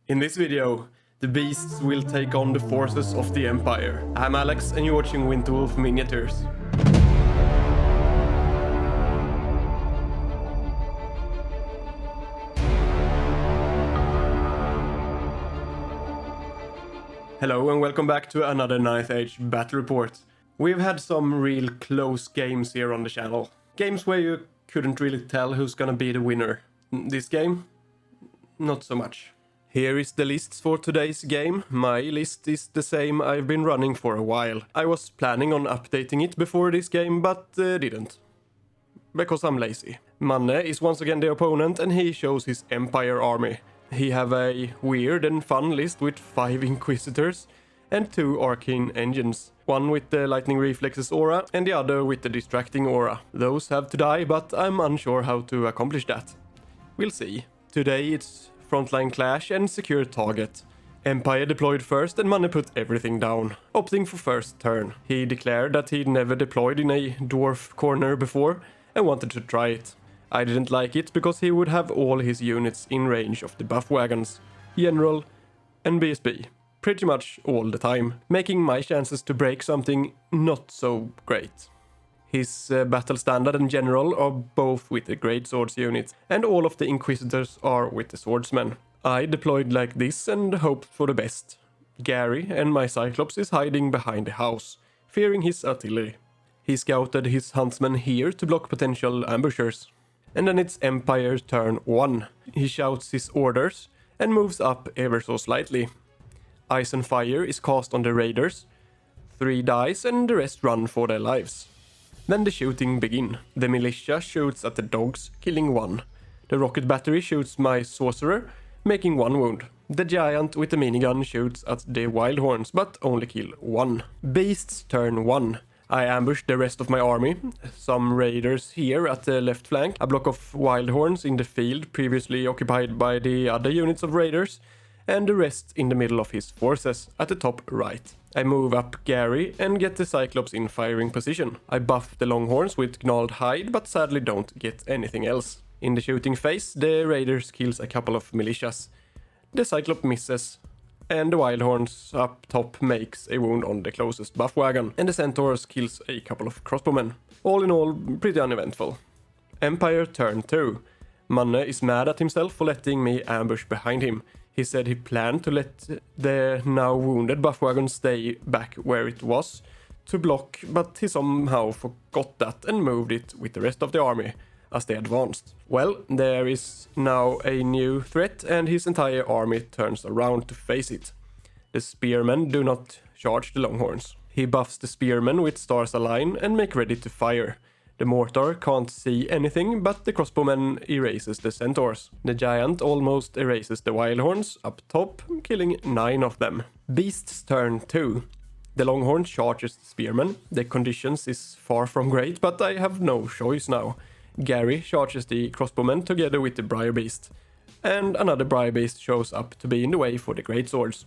In this video, the beasts will take on the forces of the Empire. I'm Alex and you're watching Winterwolf Miniatures. Hello and welcome back to another 9th Age battle report. We've had some real close games here on the channel. Games where you couldn't really tell who's gonna be the winner. This game? Not so much. Here is the lists for today's game. My list is the same I've been running for a while. I was planning on updating it before this game, but didn't. Because I'm lazy. Manne is once again the opponent and he shows his Empire army. He have a weird and fun list with 5 Inquisitors and 2 Arcane Engines. One with the Lightning Reflexes aura and the other with the Distracting aura. Those have to die, but I'm unsure how to accomplish that. We'll see. Today it's frontline clash and secure target. Empire deployed first and Manne put everything down, opting for first turn. He declared that he'd never deployed in a dwarf corner before and wanted to try it. I didn't like it because he would have all his units in range of the buff wagons, general and BSB, pretty much all the time, making my chances to break something not so great. His battle standard and general are both with the great swords unit, and all of the Inquisitors are with the swordsmen. I deployed like this and hoped for the best. Gary and my Cyclops is hiding behind the house, fearing his artillery. He scouted his huntsmen here to block potential ambushers. And then it's Empire's turn 1. He shouts his orders and moves up ever so slightly. Ice and Fire is cast on the raiders. 3 dice and the rest run for their lives. Then the shooting begin. The militia shoots at the dogs, killing 1. The rocket battery shoots my sorcerer, making 1 wound. The giant with the minigun shoots at the wild horns, but only kill 1. Beasts turn 1. I ambush the rest of my army. Some raiders here at the left flank. A block of wild horns in the field previously occupied by the other units of raiders. And the rest in the middle of his forces, at the top right. I move up Gary and get the Cyclops in firing position. I buff the Longhorns with Gnarled Hide, but sadly don't get anything else. In the shooting phase, the Raiders kills a couple of militias. The Cyclops misses, and the Wildhorns up top makes a wound on the closest buff wagon, and the Centaurs kills a couple of crossbowmen. All in all, pretty uneventful. Empire turn 2. Manne is mad at himself for letting me ambush behind him. He said he planned to let the now wounded buff wagon stay back where it was to block, but he somehow forgot that and moved it with the rest of the army as they advanced. Well, there is now a new threat and his entire army turns around to face it. The spearmen do not charge the Longhorns. He buffs the spearmen with stars align and make ready to fire. The mortar can't see anything, but the crossbowman erases the centaurs. The giant almost erases the wildhorns up top, killing 9 of them. Beasts turn 2. The longhorn charges the spearmen. The conditions is far from great, but I have no choice now. Gary charges the crossbowman together with the briar beast. And another briar beast shows up to be in the way for the great swords.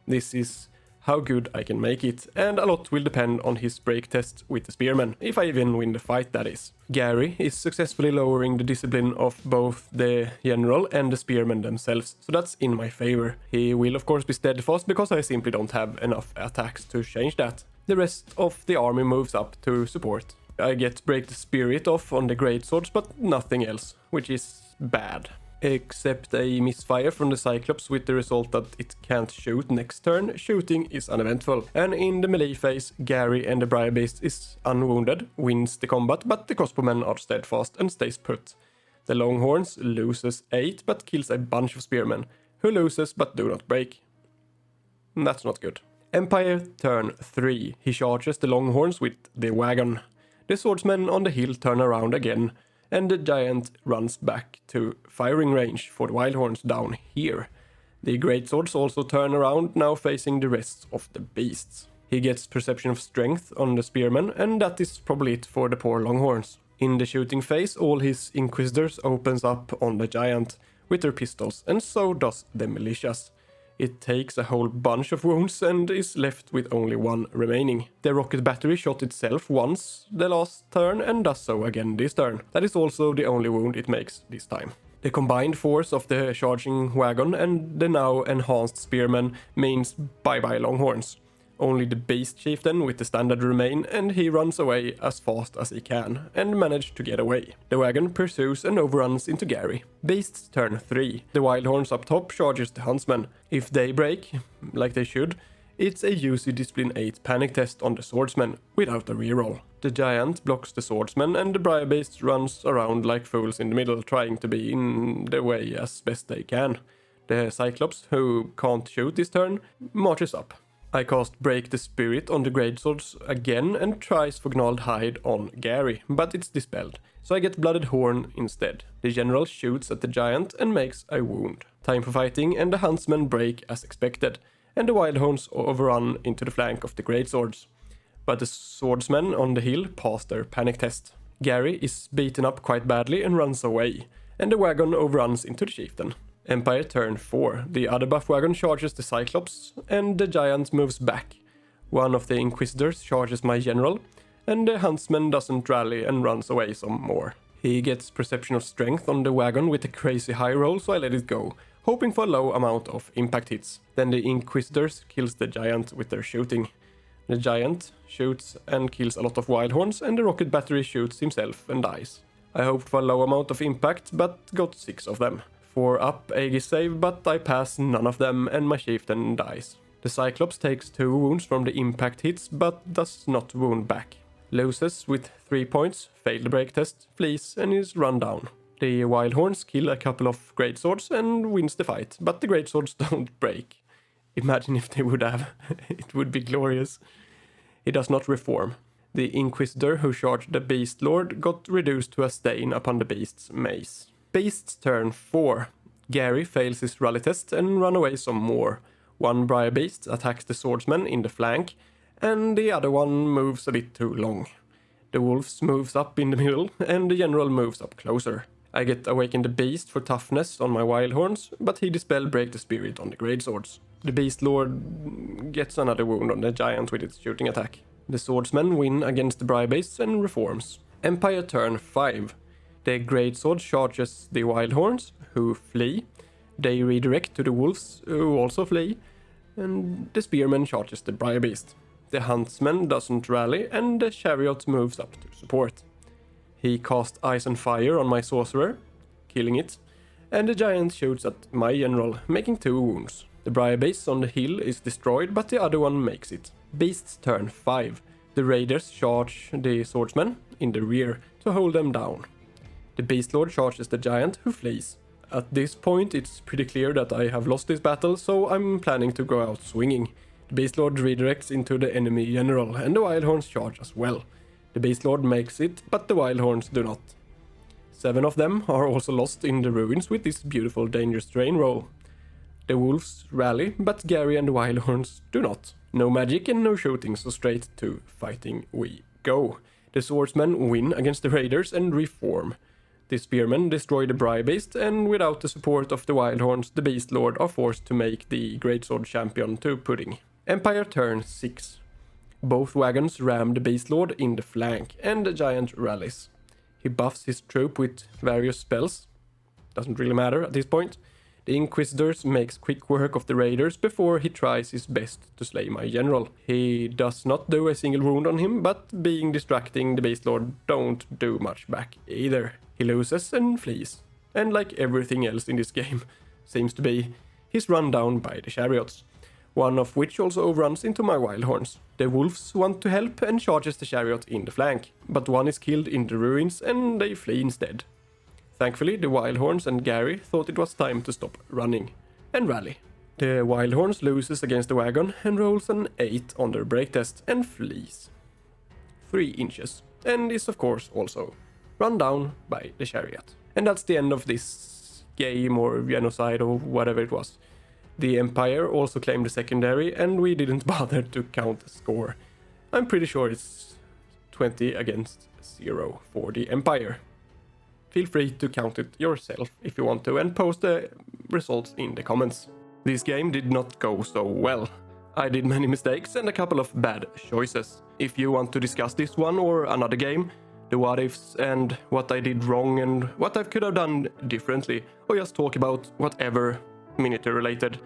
This is how good I can make it, and a lot will depend on his break test with the spearmen, if I even win the fight, that is. Gary is successfully lowering the discipline of both the general and the spearmen themselves, so that's in my favor. He will of course be steadfast because I simply don't have enough attacks to change that. The rest of the army moves up to support. I get break the spirit off on the great swords, but nothing else, which is bad. Except a misfire from the Cyclops with the result that it can't shoot next turn. Shooting is uneventful. And in the melee phase, Gary and the Briar Beast is unwounded, wins the combat, but the crossbowmen are steadfast and stays put. The Longhorns loses 8 but kills a bunch of spearmen, who loses but do not break. That's not good. Empire turn 3. He charges the Longhorns with the wagon. The swordsmen on the hill turn around again, and the giant runs back to firing range for the wildhorns down here. The greatswords also turn around, now facing the rest of the beasts. He gets perception of strength on the spearmen, and that is probably it for the poor longhorns. In the shooting phase, all his inquisitors opens up on the giant with their pistols, and so does the militias. It takes a whole bunch of wounds and is left with only 1 remaining. The rocket battery shot itself once the last turn and does so again this turn. That is also the only wound it makes this time. The combined force of the charging wagon and the now enhanced spearmen means bye-bye Longhorns. Only the beast chieftain with the standard remain, and he runs away as fast as he can, and manages to get away. The wagon pursues and overruns into Gary. Beasts turn 3. The Wildhorns up top charges the huntsmen. If they break, like they should, it's a UC Discipline 8 panic test on the swordsman, without a reroll. The giant blocks the swordsman, and the briar beasts runs around like fools in the middle, trying to be in the way as best they can. The Cyclops, who can't shoot this turn, marches up. I cast Break the Spirit on the greatswords again and tries for Gnarled Hide on Gary, but it's dispelled, so I get Blooded Horn instead. The general shoots at the giant and makes a wound. Time for fighting, and the huntsmen break as expected, and the Wildhorns overrun into the flank of the greatswords. But the swordsmen on the hill pass their panic test. Gary is beaten up quite badly and runs away, and the wagon overruns into the chieftain. Empire turn 4. The other buff wagon charges the Cyclops, and the giant moves back. One of the Inquisitors charges my general, and the huntsman doesn't rally and runs away some more. He gets Perception of Strength on the wagon with a crazy high roll, so I let it go, hoping for a low amount of impact hits. Then the Inquisitors kills the giant with their shooting. The giant shoots and kills a lot of Wildhorns, and the rocket battery shoots himself and dies. I hoped for a low amount of impact, but got 6 of them. 4 up Aegis save, but I pass none of them, and my chieftain dies. The Cyclops takes 2 wounds from the impact hits, but does not wound back. Loses with 3 points, failed the break test, flees, and is run down. The Wildhorns kill a couple of greatswords and wins the fight, but the greatswords don't break. Imagine if they would have. It would be glorious. He does not reform. The Inquisitor who charged the Beast Lord got reduced to a stain upon the beast's mace. Beasts turn 4. Gary fails his rally test and run away some more. One Briar Beast attacks the swordsman in the flank, and the other one moves a bit too long. The wolves moves up in the middle, and the general moves up closer. I get Awaken the Beast for toughness on my Wildhorns, but he dispel Break the Spirit on the greatswords. The Beast Lord gets another wound on the giant with its shooting attack. The swordsmen win against the Briar Beasts and reforms. Empire turn 5. The greatsword charges the Wildhorns, who flee. They redirect to the wolves, who also flee. And the spearman charges the Briar Beast. The huntsman doesn't rally, and the chariot moves up to support. He casts Ice and Fire on my sorcerer, killing it. And the giant shoots at my general, making 2 wounds. The Briar Beast on the hill is destroyed, but the other one makes it. Beasts turn 5. The raiders charge the swordsmen in the rear to hold them down. The Beast Lord charges the giant, who flees. At this point, it's pretty clear that I have lost this battle, so I'm planning to go out swinging. The Beast Lord redirects into the enemy general, and the Wildhorns charge as well. The Beast Lord makes it, but the Wildhorns do not. 7 of them are also lost in the ruins with this beautiful Dangerous Terrain roll. The wolves rally, but Gary and the Wildhorns do not. No magic and no shooting, so straight to fighting we go. The swordsmen win against the raiders and reform. The spearmen destroy the Briar Beast, and without the support of the Wildhorns, the Beast Lord are forced to make the Greatsword champion to pudding. Empire turn 6. Both wagons ram the Beast Lord in the flank, and the giant rallies. He buffs his troop with various spells. Doesn't really matter at this point. The Inquisitors makes quick work of the raiders before he tries his best to slay my general. He does not do a single wound on him, but being distracting, the Beast Lord don't do much back either. He loses and flees. And like everything else in this game, seems to be, he's run down by the chariots. One of which also overruns into my Wildhorns. The wolves want to help and charges the chariot in the flank, but one is killed in the ruins and they flee instead. Thankfully, the Wildhorns and Gary thought it was time to stop running and rally. The Wildhorns loses against the wagon and rolls an 8 on their break test and flees 3 inches, and is of course also run down by the chariot. And that's the end of this game or genocide or whatever it was. The Empire also claimed the secondary, and we didn't bother to count the score. I'm pretty sure it's 20 against 0 for the Empire. Feel free to count it yourself if you want to, and post the results in the comments. This game did not go so well. I did many mistakes and a couple of bad choices. If you want to discuss this one or another game, the what ifs and what I did wrong and what I could have done differently, or just talk about whatever miniature related,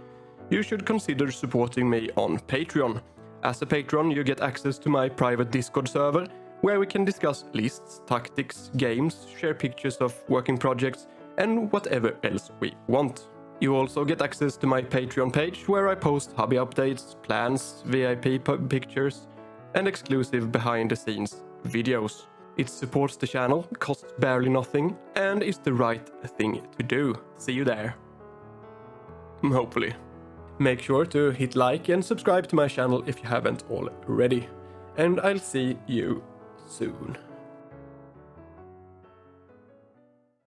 you should consider supporting me on Patreon. As a patron, you get access to my private Discord server, where we can discuss lists, tactics, games, share pictures of working projects, and whatever else we want. You also get access to my Patreon page, where I post hobby updates, plans, VIP pictures, and exclusive behind-the-scenes videos. It supports the channel, costs barely nothing, and is the right thing to do. See you there. Hopefully. Make sure to hit like and subscribe to my channel if you haven't already. And I'll see you soon.